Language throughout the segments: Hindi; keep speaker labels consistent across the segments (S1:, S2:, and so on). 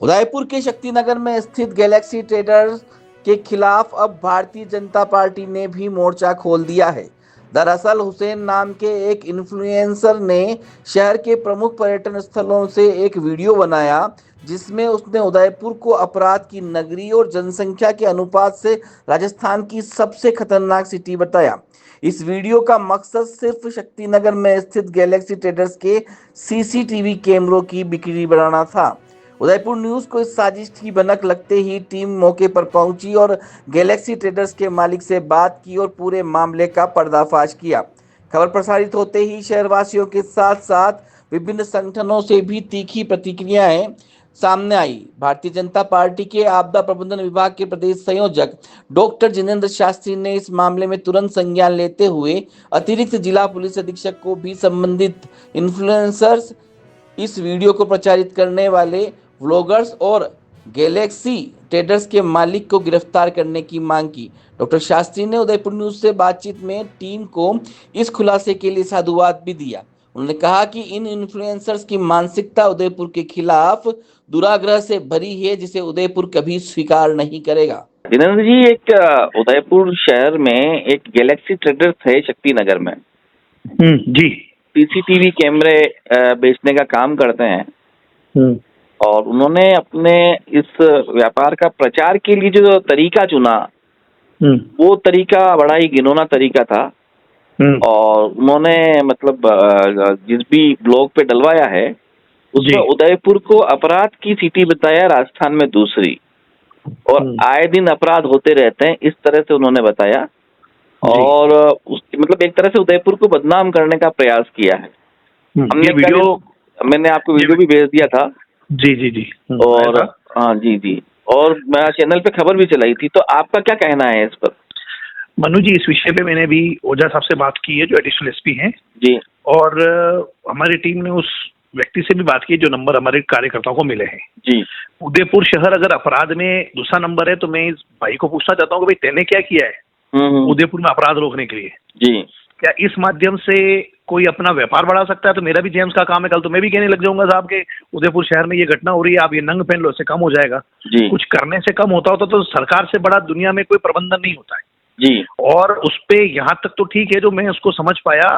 S1: उदयपुर के शक्तिनगर में स्थित गैलेक्सी ट्रेडर्स के खिलाफ अब भारतीय जनता पार्टी ने भी मोर्चा खोल दिया है। दरअसल हुसैन नाम के एक इन्फ्लुएंसर ने शहर के प्रमुख पर्यटन स्थलों से एक वीडियो बनाया, जिसमें उसने उदयपुर को अपराध की नगरी और जनसंख्या के अनुपात से राजस्थान की सबसे खतरनाक सिटी बताया। इस वीडियो का मकसद सिर्फ शक्तिनगर में स्थित गैलेक्सी ट्रेडर्स के सीसीटीवी कैमरों की बिक्री बढ़ाना था। उदयपुर न्यूज को इस साजिश की भनक लगते ही टीम मौके पर पहुंची और गैलेक्सी ट्रेडर्स के मालिक से बात की और पूरे मामले का पर्दाफाश किया। खबर प्रसारित होते ही शहरवासियों के साथ साथ विभिन्न संगठनों से भी तीखी प्रतिक्रियाएं सामने आई। भारतीय जनता पार्टी के आपदा प्रबंधन विभाग के प्रदेश संयोजक डॉक्टर जिनेंद्र शास्त्री ने इस मामले में तुरंत संज्ञान लेते हुए अतिरिक्त जिला पुलिस अधीक्षक को भी संबंधित इन्फ्लुएंसर्स, इस वीडियो को प्रचारित करने वाले व्लॉगर्स और गैलेक्सी ट्रेडर्स के मालिक को गिरफ्तार करने की मांग की। डॉक्टर शास्त्री ने उदयपुर न्यूज से बातचीत में टीम को इस खुलासे के लिए साधुवाद भी दिया। उन्होंने कहा कि इन इन्फ्लुएंसर्स की मानसिकता उदयपुर के खिलाफ दुराग्रह से भरी है, जिसे उदयपुर कभी स्वीकार नहीं करेगा।
S2: जिनेंद्र जी, एक उदयपुर शहर में एक गैलेक्सी ट्रेडर्स है शक्तिनगर में।
S3: जी।
S2: सीसीटीवी कैमरे बेचने का काम करते हैं और उन्होंने अपने इस व्यापार का प्रचार के लिए जो तरीका चुना वो तरीका बड़ा ही घिनौना तरीका था। और उन्होंने मतलब जिस भी ब्लॉग पे डलवाया है उसमें उदयपुर को अपराध की सिटी बताया, राजस्थान में दूसरी, और आए दिन अपराध होते रहते हैं, इस तरह से उन्होंने बताया। और मतलब एक तरह से उदयपुर को बदनाम करने का प्रयास किया है। हमने वीडियो, मैंने आपको वीडियो भी भेज दिया था।
S3: जी जी जी।
S2: और हाँ जी, और मैं चैनल पे खबर भी चलाई थी। तो आपका क्या कहना है इस पर?
S3: मनु जी, इस विषय पे मैंने भी ओझा साहब से बात की है, जो एडिशनल एसपी हैं
S2: जी,
S3: और हमारी टीम ने उस व्यक्ति से भी बात की जो नंबर हमारे कार्यकर्ताओं को मिले हैं
S2: जी।
S3: उदयपुर शहर अगर अपराध में दूसरा नंबर है, तो मैं इस भाई को पूछना चाहता हूँ कि भाई तेने क्या किया है उदयपुर में अपराध रोकने के लिए?
S2: जी।
S3: क्या इस माध्यम से कोई अपना व्यापार बढ़ा सकता है? तो मेरा भी जेम्स का काम है, कल तो मैं भी कहने लग जाऊंगा साहब के उदयपुर शहर में ये घटना हो रही है, आप ये नंग पहन लो, इससे कम हो जाएगा। कुछ करने से कम होता तो सरकार से बड़ा दुनिया में कोई प्रबंधन नहीं होता है
S2: जी।
S3: और उस पे यहाँ तक तो ठीक है, जो मैं उसको समझ पाया,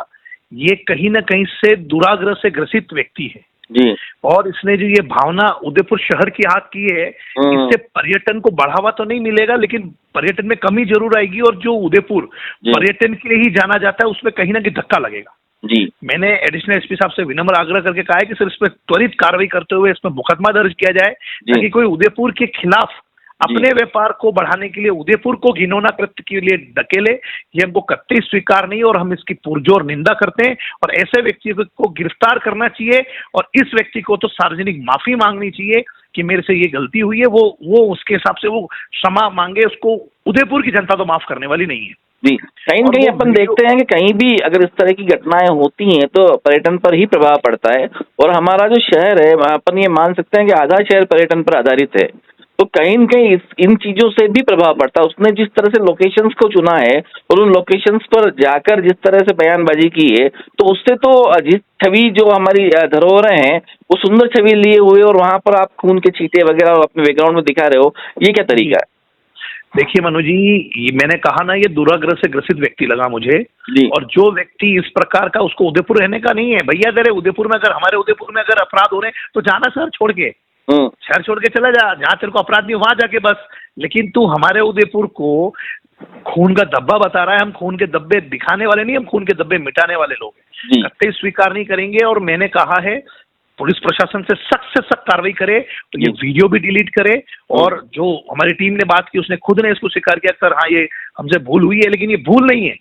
S3: ये कहीं ना कहीं से दुराग्रह से ग्रसित व्यक्ति है
S2: जी।
S3: और इसने जो ये भावना उदयपुर शहर की हाथ की है, इससे पर्यटन को बढ़ावा तो नहीं मिलेगा, लेकिन पर्यटन में कमी जरूर आएगी और जो उदयपुर पर्यटन के लिए ही जाना जाता है उसमें कहीं ना कहीं धक्का लगेगा।
S2: जी।
S3: मैंने एडिशनल एसपी साहब से विनम्र आग्रह करके कहा है कि सर इस पर त्वरित कार्रवाई करते हुए इसमें मुकदमा दर्ज किया जाए, ताकि कोई उदयपुर के खिलाफ अपने व्यापार को बढ़ाने के लिए उदयपुर को घिनौना कृत्य के लिए धकेले। ये हमको कतई स्वीकार नहीं और हम इसकी पुरजोर निंदा करते हैं और ऐसे व्यक्ति को गिरफ्तार करना चाहिए और इस व्यक्ति को तो सार्वजनिक माफी मांगनी चाहिए कि मेरे से ये गलती हुई है, वो उसके हिसाब से वो क्षमा मांगे। उसको उदयपुर की जनता तो माफ करने वाली नहीं है।
S2: जी, कहीं न कहीं अपन देखते हैं कि कहीं भी अगर इस तरह की घटनाएं होती हैं तो पर्यटन पर ही प्रभाव पड़ता है और हमारा जो शहर है, अपन ये मान सकते हैं कि आधा शहर पर्यटन पर आधारित है, तो कहीं न कहीं इन चीजों से भी प्रभाव पड़ता है। उसने जिस तरह से लोकेशंस को चुना है और उन लोकेशंस पर जाकर जिस तरह से बयानबाजी की है, तो उससे तो जिस छवि जो हमारी धरोहरें हैं वो सुंदर छवि लिए हुए और वहां पर आप खून के छींटे वगैरह अपने बैकग्राउंड में दिखा रहे हो, ये क्या तरीका है?
S3: देखिए मनु जी, ये मैंने कहा ना, ये दुराग्रह से ग्रसित व्यक्ति लगा मुझे। और जो व्यक्ति इस प्रकार का, उसको उदयपुर रहने का नहीं है भैया। तेरे उदयपुर में अगर, हमारे उदयपुर में अगर अपराध हो रहे हैं तो जाना शहर छोड़ के, शहर छोड़ के चला जा, जहाँ तेरे को अपराध नहीं वहां जाके बस। लेकिन तू हमारे उदयपुर को खून का धब्बा बता रहा है। हम खून के धब्बे दिखाने वाले नहीं, हम खून के धब्बे मिटाने वाले लोग हैं। कतई स्वीकार नहीं करेंगे और मैंने कहा है पुलिस प्रशासन से सख्त कार्रवाई करे, तो ये वीडियो भी डिलीट करे। और जो हमारी टीम ने बात की उसने खुद ने इसको स्वीकार किया, सर हाँ ये हमसे भूल हुई है, लेकिन ये भूल नहीं है,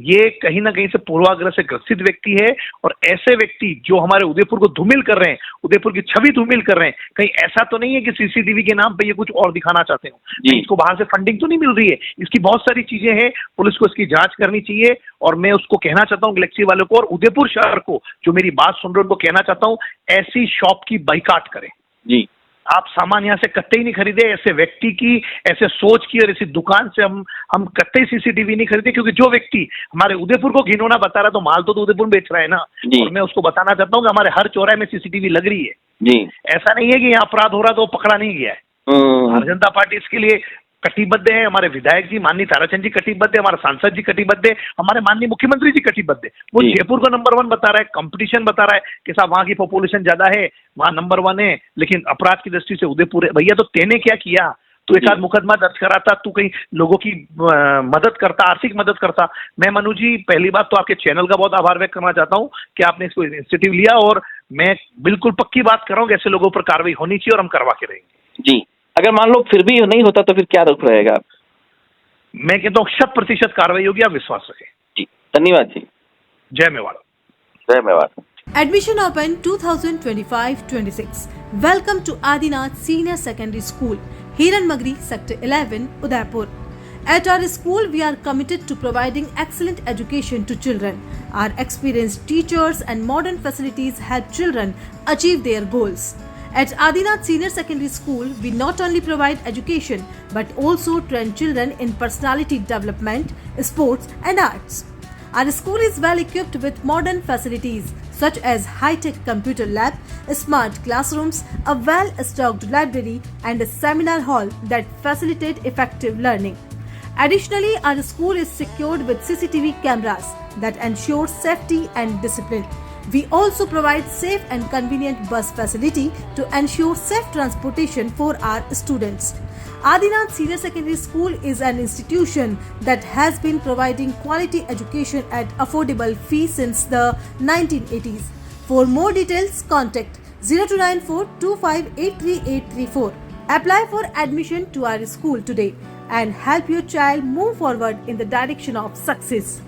S3: ये कहीं ना कहीं से पूर्वाग्रह से ग्रसित व्यक्ति है। और ऐसे व्यक्ति जो हमारे उदयपुर को धूमिल कर रहे हैं, उदयपुर की छवि धूमिल कर रहे हैं, कहीं ऐसा तो नहीं है कि सीसीटीवी के नाम पे ये कुछ और दिखाना चाहते हो? इसको बाहर से फंडिंग तो नहीं मिल रही है? इसकी बहुत सारी चीजें हैं, पुलिस को इसकी जांच करनी चाहिए। और मैं उसको कहना चाहता हूँ गैलेक्सी वालों को और उदयपुर शहर को, जो मेरी बात सुन रहे हैं, उनको कहना चाहता हूँ ऐसी शॉप की बाइकाट करें।
S2: जी,
S3: आप सामान यहाँ से कत्ते ही नहीं खरीदे, ऐसे व्यक्ति की, ऐसे सोच की और ऐसी दुकान से हम कत्ते ही सीसीटीवी नहीं खरीदे, क्योंकि जो व्यक्ति हमारे उदयपुर को घिनौना बता रहा है तो माल तो उदयपुर में बेच रहा है ना। और मैं उसको बताना चाहता हूँ कि हमारे हर चौराहे में सीसीटीवी लग रही है
S2: जी।
S3: ऐसा नहीं है कि यहाँ अपराध हो रहा तो पकड़ा नहीं गया है। भारतीय जनता पार्टी इसके लिए कटिबद्ध है, हमारे विधायक जी माननीय ताराचंद जी कटिबद्ध है, हमारे सांसद जी कटिबद्ध है, हमारे माननीय मुख्यमंत्री जी कटिबद्ध है। वो जयपुर को नंबर 1 बता रहा है, कंपटीशन बता रहा है कि साहब वहां की पॉपुलेशन ज्यादा है, वहां नंबर 1 है, लेकिन अपराध की दृष्टि से उदयपुर है। भैया तो तेने क्या किया, तू एक आध मुकदमा दर्ज कराता, तू कहीं लोगों की मदद करता, आर्थिक मदद करता। मैं मनु जी पहली बात तो आपके चैनल का बहुत आभार व्यक्त करना चाहता हूँ कि आपने इसको इनिशिएटिव लिया, और मैं बिल्कुल पक्की बात कर रहा हूँ कि ऐसे लोगों पर कार्रवाई होनी चाहिए और हम करवा के रहेंगे
S2: जी। अगर मान लो फिर भी नहीं होता तो फिर क्या रुख रहेगा?
S3: मैं कहता हूँ 100% कार्रवाई होगी, आप विश्वास रखें
S2: जी। धन्यवाद जी।
S3: जय मेवाड़।
S2: जय Mewar.
S4: Admission open 2025-26. Welcome to Adinath Senior Secondary School, Hiranmagri, Sector 11, Udaipur. At our school, we are committed to providing excellent education to children. Our experienced teachers and modern facilities help children achieve their goals. At Adinath Senior Secondary School, we not only provide education but also train children in personality development, sports and arts. Our school is well equipped with modern facilities such as high-tech computer lab, smart classrooms, a well-stocked library and a seminar hall that facilitate effective learning. Additionally, our school is secured with CCTV cameras that ensure safety and discipline. We also provide safe and convenient bus facility to ensure safe transportation for our students. Adinath Senior Secondary School is an institution that has been providing quality education at affordable fees since the 1980s. For more details, contact 0294 2583 Apply for admission to our school today and help your child move forward in the direction of success.